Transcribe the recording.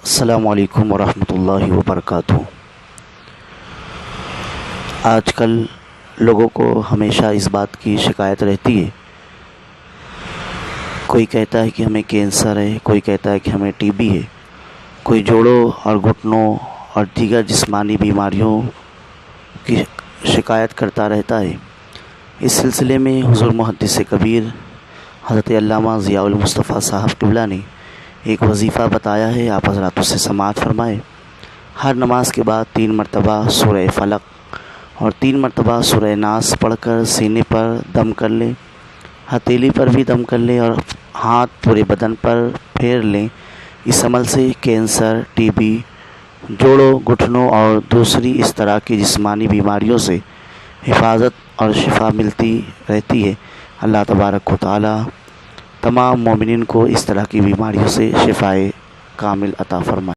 السلام علیکم ورحمۃ اللہ وبرکاتہ۔ آج کل لوگوں کو ہمیشہ اس بات کی شکایت رہتی ہے، کوئی کہتا ہے کہ ہمیں کینسر ہے، کوئی کہتا ہے کہ ہمیں ٹی بی ہے، کوئی جوڑوں اور گھٹنوں اور دیگر جسمانی بیماریوں کی شکایت کرتا رہتا ہے۔ اس سلسلے میں حضور محدث کبیر حضرت علامہ ضیاء المصطفیٰ صاحب قبلہ نے ایک وظیفہ بتایا ہے، آپ حضرات اس سے سماعت فرمائیں۔ ہر نماز کے بعد 3 مرتبہ سورہ فلق اور 3 مرتبہ سورہ ناس پڑھ کر سینے پر دم کر لیں، ہتھیلی پر بھی دم کر لیں اور ہاتھ پورے بدن پر پھیر لیں۔ اس عمل سے کینسر، ٹی بی، جوڑوں، گھٹنوں اور دوسری اس طرح کی جسمانی بیماریوں سے حفاظت اور شفا ملتی رہتی ہے۔ اللہ تبارک و تعالی تمام مومنین کو اس طرح کی بیماریوں سے شفائے کامل عطا فرمائے۔